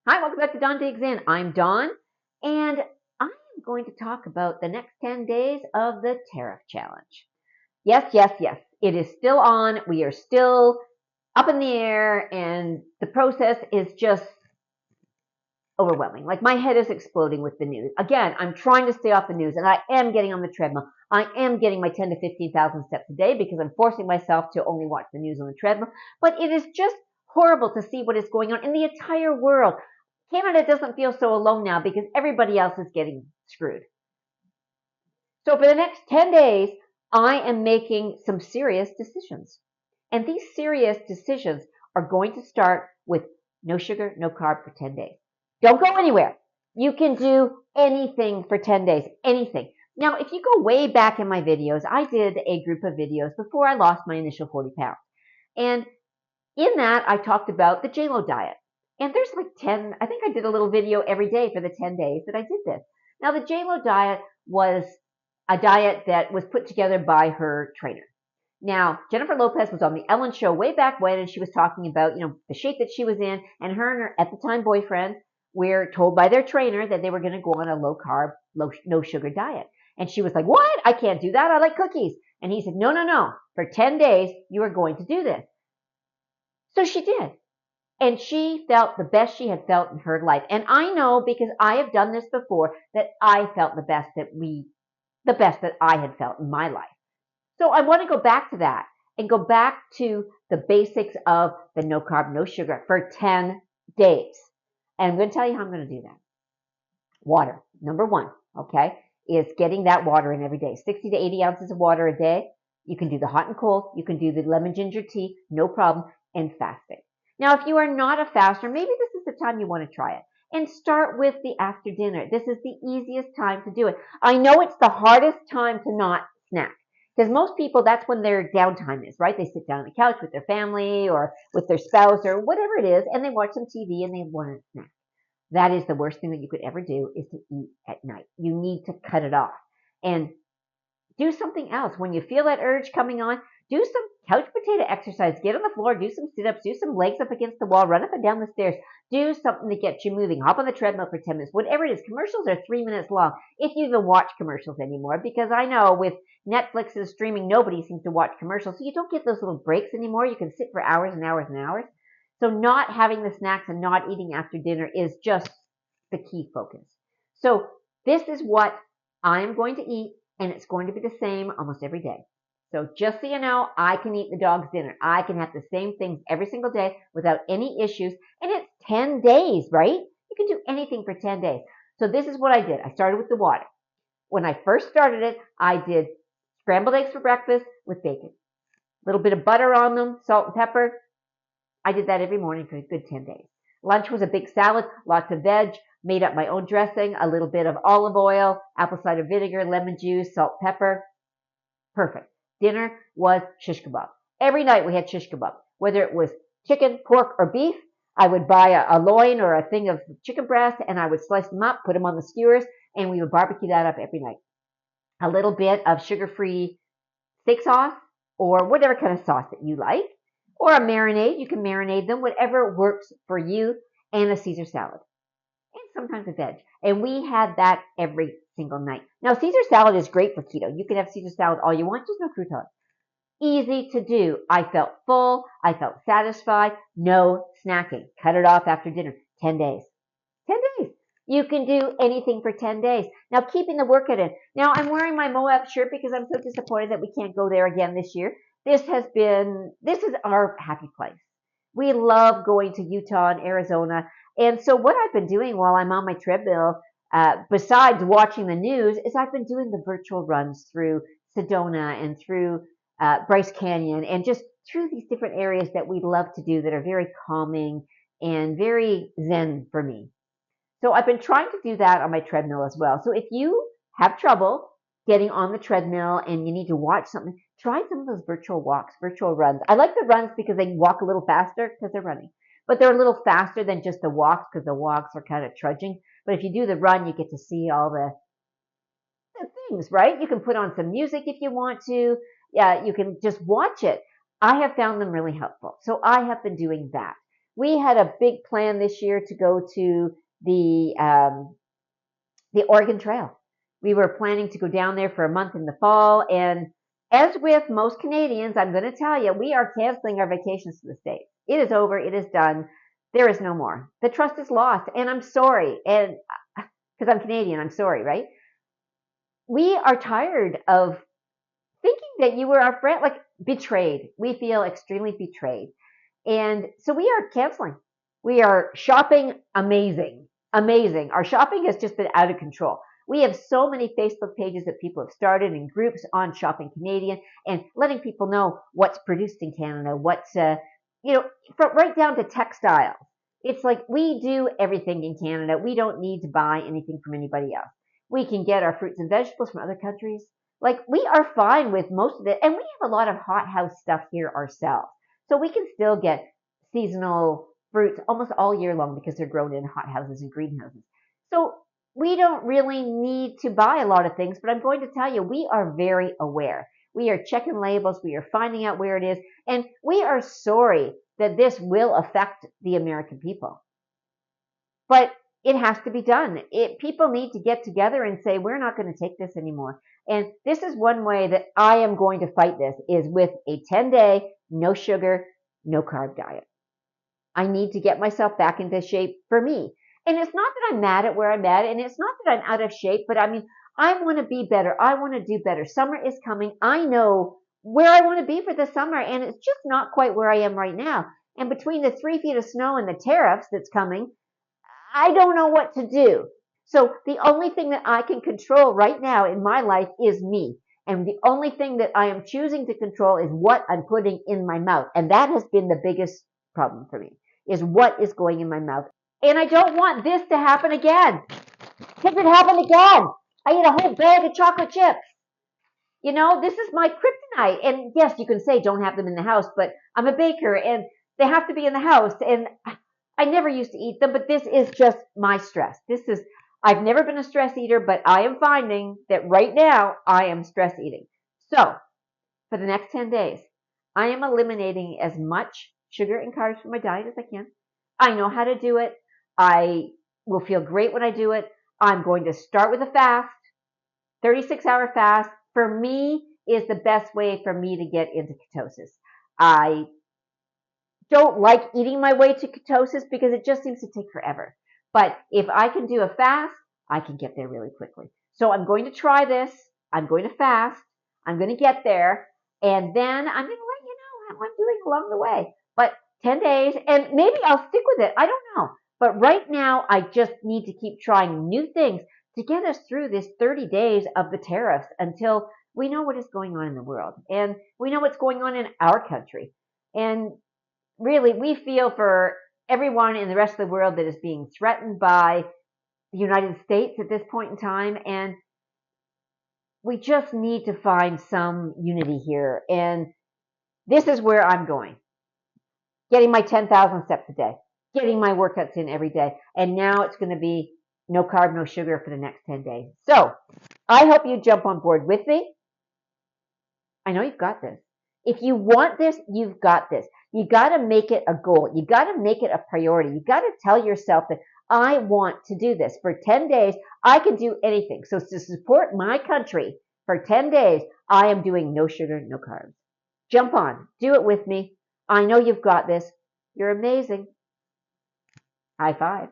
Hi, welcome back to Dawn Digs In. I'm Dawn, and I am going to talk about the next 10 days of the Tariff Challenge. Yes, yes, yes. It is still on. We are still up in the air, and the process is just overwhelming. Like my head is exploding with the news. Again, I'm trying to stay off the news, and I am getting on the treadmill. I am getting my 10 to 15,000 steps a day because I'm forcing myself to only watch the news on the treadmill. But it is just horrible to see what is going on in the entire world. Canada doesn't feel so alone now because everybody else is getting screwed. So for the next 10 days, I am making some serious decisions. And these serious decisions are going to start with no sugar, no carb for 10 days. Don't go anywhere. You can do anything for 10 days, anything. Now, if you go way back in my videos, I did a group of videos before I lost my initial 40 pounds. And in that, I talked about the JLo diet. And there's like 10, I think I did a little video every day for the 10 days that I did this. Now, the JLo diet was a diet that was put together by her trainer. Now, Jennifer Lopez was on the Ellen show way back when, and she was talking about, the shape that she was in, and her, at the time, boyfriend were told by their trainer that they were going to go on a low carb, no sugar diet. And she was like, what? I can't do that. I like cookies. And he said, no, no, no. For 10 days, you are going to do this. So she did. And she felt the best she had felt in her life. And I know because I have done this before that I felt the best that I had felt in my life. So I want to go back to that and go back to the basics of the no carb, no sugar for 10 days. And I'm going to tell you how I'm going to do that. Water, number one, okay, is getting that water in every day. 60 to 80 ounces of water a day. You can do the hot and cold. You can do the lemon ginger tea, no problem, and fasting. Now, if you are not a faster, maybe this is the time you want to try it. And start with the after dinner. This is the easiest time to do it. I know it's the hardest time to not snack. Because most people, that's when their downtime is, right? They sit down on the couch with their family or with their spouse or whatever it is, and they watch some TV and they want to snack. That is the worst thing that you could ever do is to eat at night. You need to cut it off. And do something else. When you feel that urge coming on, do some couch potato exercise. Get on the floor, do some sit-ups, do some legs up against the wall, run up and down the stairs. Do something to get you moving. Hop on the treadmill for 10 minutes. Whatever it is. Commercials are 3 minutes long, if you even watch commercials anymore, because I know with Netflix and streaming, nobody seems to watch commercials, so you don't get those little breaks anymore. You can sit for hours and hours and hours. So not having the snacks and not eating after dinner is just the key focus. So this is what I'm going to eat, and it's going to be the same almost every day. So just so you know, I can eat the dog's dinner. I can have the same things every single day without any issues. And it's 10 days, right? You can do anything for 10 days. So this is what I did. I started with the water. When I first started it, I did scrambled eggs for breakfast with bacon. A little bit of butter on them, salt and pepper. I did that every morning for a good 10 days. Lunch was a big salad, lots of veg, made up my own dressing, a little bit of olive oil, apple cider vinegar, lemon juice, salt, pepper. Perfect. Dinner was shish kebab. Every night we had shish kebab. Whether it was chicken, pork, or beef, I would buy a loin or a thing of chicken breast, and I would slice them up, put them on the skewers, and we would barbecue that up every night. A little bit of sugar-free steak sauce or whatever kind of sauce that you like, or a marinade. You can marinate them, whatever works for you, and a Caesar salad. And sometimes a veg. And we had that every single night. Now, Caesar salad is great for keto. You can have Caesar salad all you want, just no croutons. Easy to do. I felt full. I felt satisfied. No snacking. Cut it off after dinner. 10 days. 10 days. You can do anything for 10 days. Now, keeping the workout in. Now, I'm wearing my Moab shirt because I'm so disappointed that we can't go there again this year. This is our happy place. We love going to Utah and Arizona. And so what I've been doing while I'm on my treadmill, besides watching the news, is I've been doing the virtual runs through Sedona and through Bryce Canyon and just through these different areas that we love to do that are very calming and very zen for me. So I've been trying to do that on my treadmill as well. So if you have trouble getting on the treadmill and you need to watch something, try some of those virtual walks, virtual runs. I like the runs because they walk a little faster because they're running. But they're a little faster than just the walks because the walks are kind of trudging. But if you do the run, you get to see all the things, right? You can put on some music if you want to. You can just watch it. I have found them really helpful. So I have been doing that. We had a big plan this year to go to the Oregon Trail. We were planning to go down there for a month in the fall, and as with most Canadians, I'm going to tell you, we are canceling our vacations to the States. It is over. It is done. There is no more. The trust is lost, and I'm sorry. And because I'm Canadian, I'm sorry, right? We are tired of thinking that you were our friend, like betrayed. We feel extremely betrayed. And so we are canceling. We are shopping amazing. Amazing. Our shopping has just been out of control. We have so many Facebook pages that people have started and groups on Shopping Canadian and letting people know what's produced in Canada, what's, from right down to textiles. It's like we do everything in Canada. We don't need to buy anything from anybody else. We can get our fruits and vegetables from other countries. Like we are fine with most of it. And we have a lot of hothouse stuff here ourselves. So we can still get seasonal fruits almost all year long because they're grown in hothouses and greenhouses. So we don't really need to buy a lot of things, but I'm going to tell you, we are very aware. We are checking labels. We are finding out where it is. And we are sorry that this will affect the American people. But it has to be done. People need to get together and say, we're not going to take this anymore. And this is one way that I am going to fight this is with a 10-day, no sugar, no carb diet. I need to get myself back into shape for me. And it's not that I'm mad at where I'm at, and it's not that I'm out of shape, but I mean, I want to be better. I want to do better. Summer is coming. I know where I want to be for the summer, and it's just not quite where I am right now. And between the 3 feet of snow and the tariffs that's coming, I don't know what to do. So the only thing that I can control right now in my life is me. And the only thing that I am choosing to control is what I'm putting in my mouth. And that has been the biggest problem for me, is what is going in my mouth. And I don't want this to happen again. Because it happened again. I ate a whole bag of chocolate chips. This is my kryptonite. And yes, you can say don't have them in the house, but I'm a baker and they have to be in the house. And I never used to eat them, but this is just my stress. I've never been a stress eater, but I am finding that right now I am stress eating. So for the next 10 days, I am eliminating as much sugar and carbs from my diet as I can. I know how to do it. I will feel great when I do it. I'm going to start with a fast, 36-hour fast. For me, is the best way for me to get into ketosis. I don't like eating my way to ketosis because it just seems to take forever. But if I can do a fast, I can get there really quickly. So I'm going to try this. I'm going to fast. I'm going to get there. And then I'm going to let you know how I'm doing along the way. But 10 days, and maybe I'll stick with it. I don't know. But right now, I just need to keep trying new things to get us through this 30 days of the tariffs until we know what is going on in the world. And we know what's going on in our country. And really, we feel for everyone in the rest of the world that is being threatened by the United States at this point in time. And we just need to find some unity here. And this is where I'm going. Getting my 10,000 steps a day. Getting my workouts in every day. And now it's going to be no carb, no sugar for the next 10 days. So I hope you jump on board with me. I know you've got this. If you want this, you've got this. You got to make it a goal. You got to make it a priority. You got to tell yourself that I want to do this. For 10 days, I can do anything. So to support my country for 10 days, I am doing no sugar, no carbs. Jump on. Do it with me. I know you've got this. You're amazing. High five.